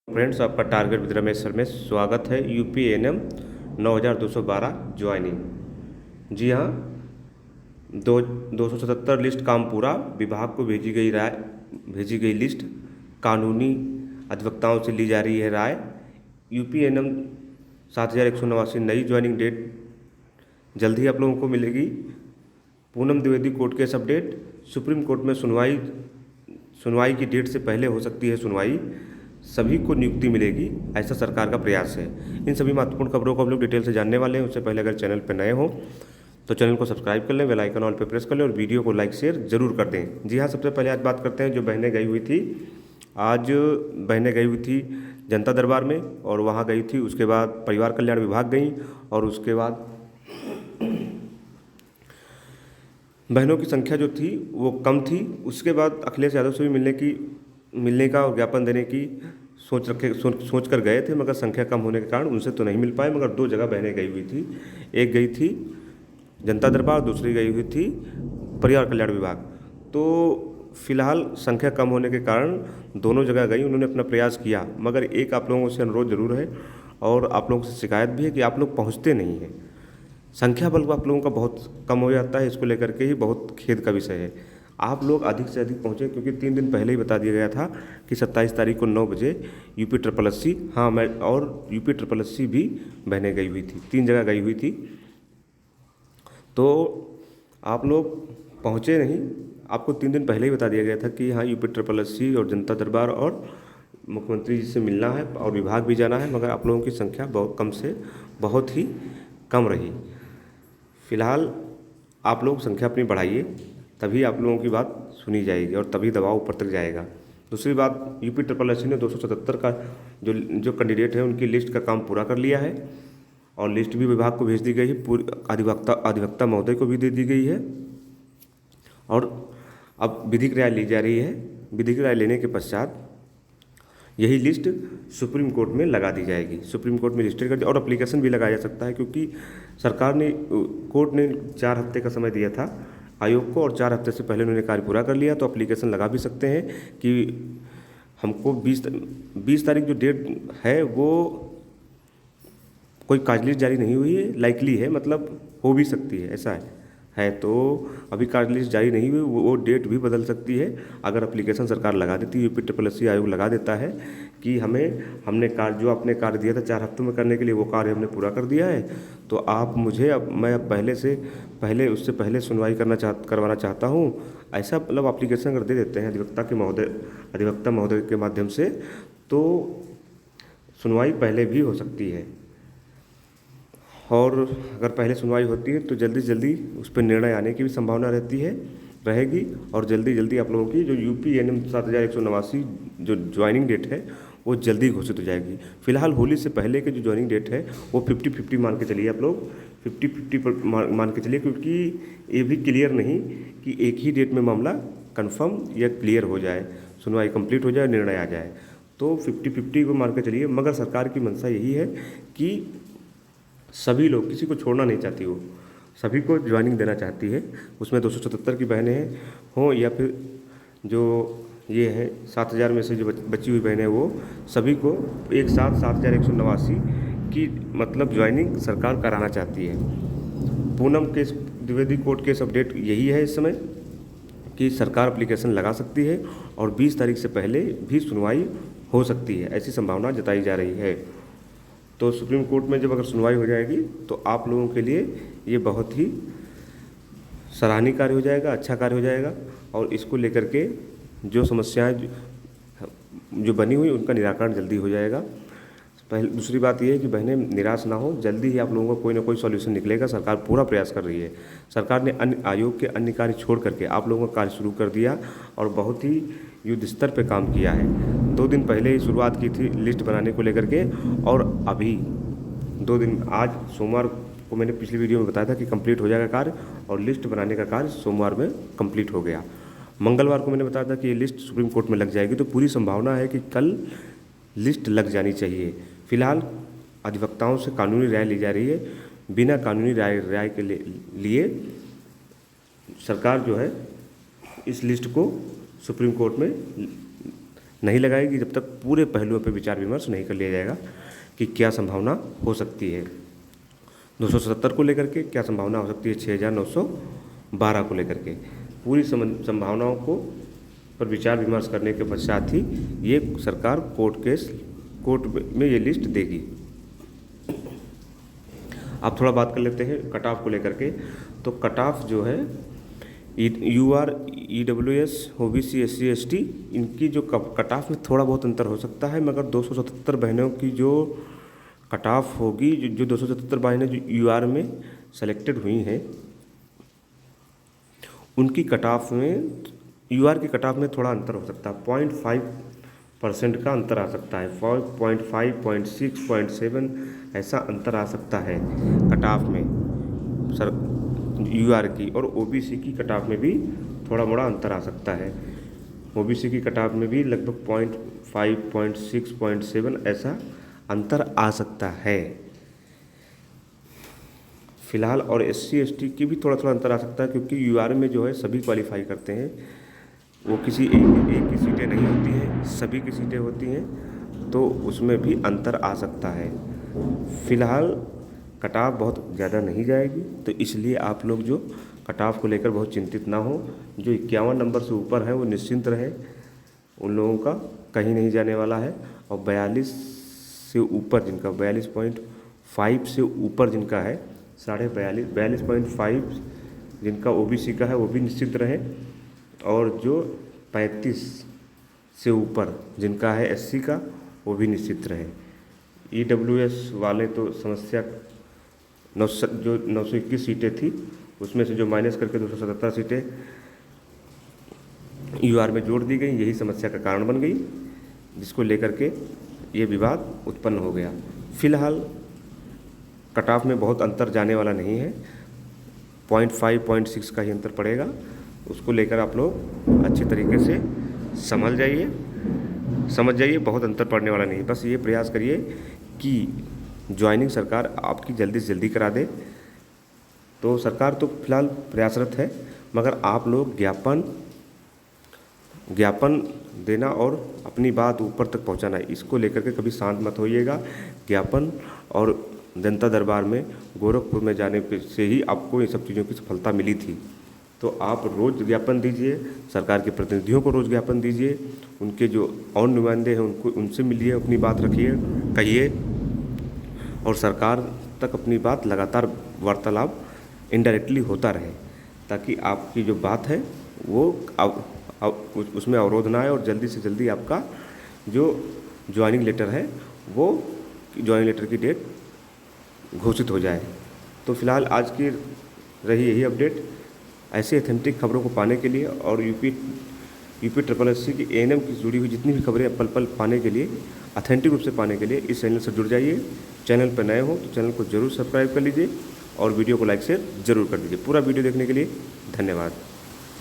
Friends, आपका target with Ramesh sir में स्वागत है। UP ANM 9212 joining. जी हाँ, 277 लिस्ट काम पूरा। विभाग को भेजी गई लिस्ट कानूनी अधिवक्ताओं से ली जा रही है राय। यूपी एएनएम 7189 नई ज्वाइनिंग डेट जल्द ही आप लोगों को मिलेगी। Poonam Dwivedi court case update. Supreme court में सुनवाई की डेट से पहले हो सकती है सुनवाई। सभी को नियुक्ति मिलेगी, ऐसा सरकार का प्रयास है। इन सभी महत्वपूर्ण खबरों को हम लोग डिटेल से जानने वाले हैं। उससे पहले अगर चैनल पर नए हो तो चैनल को सब्सक्राइब कर लें, बेल आइकन ऑल पे प्रेस कर लें और वीडियो को लाइक शेयर जरूर कर दें। जी हाँ, सबसे पहले आज बात करते हैं जो बहनें गई हुई थी। आज बहनें गई हुई थी जनता दरबार में और वहाँ गई थी। उसके बाद परिवार कल्याण विभाग गई और उसके बाद बहनों की संख्या जो थी वो कम थी। उसके बाद अखिलेश यादव से भी मिलने का और ज्ञापन देने की सोच कर गए थे, मगर संख्या कम होने के कारण उनसे तो नहीं मिल पाए। मगर दो जगह बहनें गई हुई थी, एक गई थी जनता दरबार, दूसरी गई हुई थी परिवार कल्याण विभाग। तो फिलहाल संख्या कम होने के कारण दोनों जगह गई, उन्होंने अपना प्रयास किया। मगर एक आप लोगों से अनुरोध जरूर है और आप लोगों से शिकायत भी है कि आप लोग पहुँचते नहीं हैं। संख्या बल आप लोगों का बहुत कम हो जाता है, इसको लेकर के ही बहुत खेद का विषय है। आप लोग अधिक से अधिक पहुँचे, क्योंकि 3 दिन पहले ही बता दिया गया था कि 27 तारीख को 9 बजे यूपी ट्रिपल एससी, हाँ मैं और यूपी ट्रिपल एससी भी बहनें गई हुई थी, 3 जगह गई हुई थी। तो आप लोग पहुँचे नहीं। आपको 3 दिन पहले ही बता दिया गया था कि हाँ यूपी ट्रिपल एससी और जनता दरबार और मुख्यमंत्री जी से मिलना है और विभाग भी जाना है, मगर आप लोगों की संख्या बहुत कम से बहुत ही कम रही। फिलहाल आप लोग संख्या अपनी बढ़ाइए, तभी आप लोगों की बात सुनी जाएगी और तभी दबाव ऊपर तक जाएगा। दूसरी बात, यूपी ट्रिपल एससी ने 277 का जो कैंडिडेट है उनकी लिस्ट का काम पूरा कर लिया है और लिस्ट भी विभाग को भेज दी गई है, पूरी अधिवक्ता महोदय को भी दे दी गई है और अब विधिक राय ली जा रही है। विधिक राय लेने के पश्चात यही लिस्ट सुप्रीम कोर्ट में लगा दी जाएगी, सुप्रीम कोर्ट में रजिस्टर कर दी और एप्लीकेशन भी लगाया जा सकता है, क्योंकि कोर्ट ने 4 हफ्ते का समय दिया था आयोग को और 4 हफ्ते से पहले उन्होंने कार्य पूरा कर लिया। तो एप्लीकेशन लगा भी सकते हैं कि हमको 20 तारीख जो डेट है वो कोई कार्ड लिस्ट जारी नहीं हुई है, लाइकली है, मतलब हो भी सकती है, ऐसा है। तो अभी कार्ड लिस्ट जारी नहीं हुई, वो डेट भी बदल सकती है। अगर एप्लीकेशन सरकार लगा देती है, यूपी ट्रिपल एससी आयोग लगा देता है कि हमने कार्य जो आपने कार्य दिया था 4 हफ्तों में करने के लिए, वो कार्य हमने पूरा कर दिया है, तो आप मुझे मैं उससे पहले सुनवाई करवाना चाहता हूँ, ऐसा मतलब एप्लीकेशन अगर दे देते हैं अधिवक्ता महोदय के माध्यम से, तो सुनवाई पहले भी हो सकती है। और अगर पहले सुनवाई होती है तो जल्दी से जल्दी उस पर निर्णय आने की भी संभावना रहेगी और जल्दी आप लोगों की जो यूपी एएनएम 7189 जो ज्वाइनिंग डेट है वो जल्दी घोषित हो जाएगी। फिलहाल होली से पहले की जो ज्वाइनिंग डेट है वो 50-50 मान के चलिए, आप लोग 50-50 मान के चलिए, क्योंकि ये भी क्लियर नहीं कि एक ही डेट में मामला कन्फर्म या क्लियर हो जाए, सुनवाई कंप्लीट हो जाए, निर्णय आ जाए। तो 50-50 को मान के चलिए, मगर सरकार की मंशा यही है कि सभी लोग, किसी को छोड़ना नहीं चाहती, वो सभी को ज्वाइनिंग देना चाहती है। उसमें 277 की बहनें हों या फिर जो ये है 7000 में से जो बची हुई बहनें, वो सभी को एक साथ 7189 की मतलब ज्वाइनिंग सरकार कराना चाहती है। Poonam case Dwivedi court case update यही है इस समय कि सरकार एप्लीकेशन लगा सकती है और 20 तारीख से पहले भी सुनवाई हो सकती है, ऐसी संभावना जताई जा रही है। तो सुप्रीम कोर्ट में जब अगर सुनवाई हो जाएगी तो आप लोगों के लिए ये बहुत ही सराहनीय कार्य हो जाएगा, अच्छा कार्य हो जाएगा और इसको लेकर के जो समस्याएं जो बनी हुई उनका निराकरण जल्दी हो जाएगा। दूसरी बात यह है कि बहनें निराश ना हो, जल्दी ही आप लोगों का कोई ना कोई सॉल्यूशन निकलेगा। सरकार पूरा प्रयास कर रही है। सरकार ने आयोग के अन्य कार्य छोड़ करके आप लोगों का कार्य शुरू कर दिया और बहुत ही युद्ध स्तर पे काम किया है। 2 दिन पहले ही शुरुआत की थी लिस्ट बनाने को लेकर के और अभी 2 दिन, आज सोमवार को मैंने पिछली वीडियो में बताया था कि कंप्लीट हो जाएगा कार्य और लिस्ट बनाने का कार्य सोमवार में कंप्लीट हो गया। मंगलवार को मैंने बताया था कि ये लिस्ट सुप्रीम कोर्ट में लग जाएगी, तो पूरी संभावना है कि कल लिस्ट लग जानी चाहिए। फिलहाल अधिवक्ताओं से कानूनी राय ली जा रही है। बिना कानूनी राय के लिए सरकार जो है इस लिस्ट को सुप्रीम कोर्ट में नहीं लगाएगी जब तक पूरे पहलुओं पर विचार विमर्श नहीं कर लिया जाएगा कि क्या संभावना हो सकती है 277 को लेकर के, क्या संभावना हो सकती है 6912 को लेकर के। पूरी संभावनाओं को पर विचार विमर्श करने के पश्चात ही ये सरकार कोर्ट में ये लिस्ट देगी। अब थोड़ा बात कर लेते हैं कट ऑफ को लेकर के। तो कट ऑफ जो है UR, EWS, OBC, SC, ST इनकी जो कट ऑफ में थोड़ा बहुत अंतर हो सकता है, मगर 277 बहनों की जो कट ऑफ होगी, जो 277 बहनें जो UR में सेलेक्टेड हुई हैं उनकी कट ऑफ में, UR की कट ऑफ में थोड़ा अंतर हो सकता है, 0.5% का अंतर आ सकता है, 0.5, 0.6, 0.7 ऐसा अंतर आ सकता है कट ऑफ में UR की। और OBC की कट ऑफ में भी थोड़ा मोड़ा अंतर आ सकता है। OBC की कट ऑफ में भी लगभग 0.5, 0.6, 0.7 ऐसा अंतर आ सकता है फिलहाल। और SC ST की भी थोड़ा थोड़ा अंतर आ सकता है, क्योंकि UR में जो है सभी क्वालिफाई करते हैं, वो किसी एक की सीटें नहीं होती हैं, सभी की सीटें होती हैं, तो उसमें भी अंतर आ सकता है। फिलहाल कट ऑफ बहुत ज़्यादा नहीं जाएगी, तो इसलिए आप लोग जो कट ऑफ को लेकर बहुत चिंतित ना हो। जो 51 नंबर से ऊपर है वो निश्चिंत रहे, उन लोगों का कहीं नहीं जाने वाला है। और 42 से ऊपर जिनका 42.5 से ऊपर जिनका है 42.5 जिनका OBC का है वो भी निश्चित रहे। और जो 35 से ऊपर जिनका है SC का वो भी निश्चित रहे। EWS वाले तो समस्या जो 921 सीटें थी उसमें से जो माइनस करके 277 सीटें UR में जोड़ दी गई, यही समस्या का कारण बन गई, जिसको लेकर के ये विवाद उत्पन्न हो गया। फिलहाल कट ऑफ में बहुत अंतर जाने वाला नहीं है, 0.5, 0.6 का ही अंतर पड़ेगा। उसको लेकर आप लोग अच्छे तरीके से समझ जाइए, बहुत अंतर पड़ने वाला नहीं। बस ये प्रयास करिए कि ज्वाइनिंग सरकार आपकी जल्दी से जल्दी करा दे। तो सरकार तो फिलहाल प्रयासरत है, मगर आप लोग ज्ञापन देना और अपनी बात ऊपर तक पहुंचाना, इसको लेकर के कभी शांत मत होइएगा। ज्ञापन और जनता दरबार में गोरखपुर में जाने से ही आपको ये सब चीज़ों की सफलता मिली थी। तो आप रोज़ ज्ञापन दीजिए, सरकार के प्रतिनिधियों को रोज़ ज्ञापन दीजिए, उनके जो और नुमाइंदे हैं उनसे मिलिए, अपनी बात रखिए, कहिए, और सरकार तक अपनी बात लगातार वार्तालाप इनडायरेक्टली होता रहे, ताकि आपकी जो बात है वो उसमें अवरोध ना आए और जल्दी से जल्दी आपका जो ज्वाइनिंग लेटर है वो ज्वाइनिंग लेटर की डेट घोषित हो जाए। तो फिलहाल आज की रही यही अपडेट। ऐसे ऑथेंटिक खबरों को पाने के लिए और यूपी SSC की ANM की जुड़ी हुई जितनी भी खबरें पल पल पाने के लिए, ऑथेंटिक रूप से पाने के लिए इस चैनल से जुड़ जाइए। चैनल पर नए हो तो चैनल को जरूर सब्सक्राइब कर लीजिए और वीडियो को लाइक शेयर जरूर कर दीजिए। पूरा वीडियो देखने के लिए धन्यवाद।